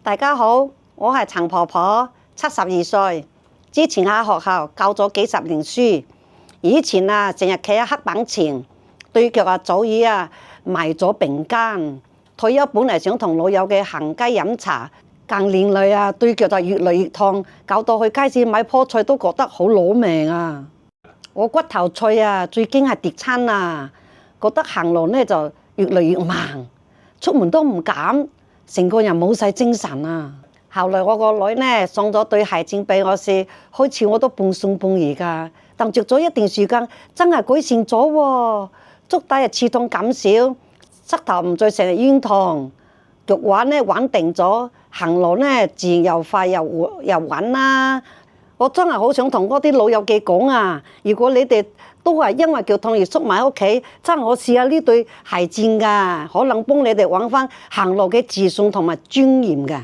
大家好，我係陳婆婆，72歲。之前喺學校教咗幾十年書，以前成日企喺黑板前，對腳早已埋咗病根。退休本嚟想同老友嘅行街飲茶，近年嚟對腳越嚟越痛，搞到去街市買棵菜都覺得好攞命啊！我骨頭脆最驚係跌親覺得行路就越嚟越慢，出門都唔敢，成個人冇晒精神。後來我個女送咗對鞋墊俾我試，開始我都半信半疑㗎，但着咗一段時間真係改善咗喎，足底刺痛減少，膝頭唔再成日冤痛，腳腕穩定咗，行路自然又快又穩啦。我真係好想同嗰啲老友記講如果你哋都係因為腳痛而縮埋屋企，真係我試下呢對鞋墊㗎，可能幫你哋揾返行路嘅自信同埋尊嚴㗎。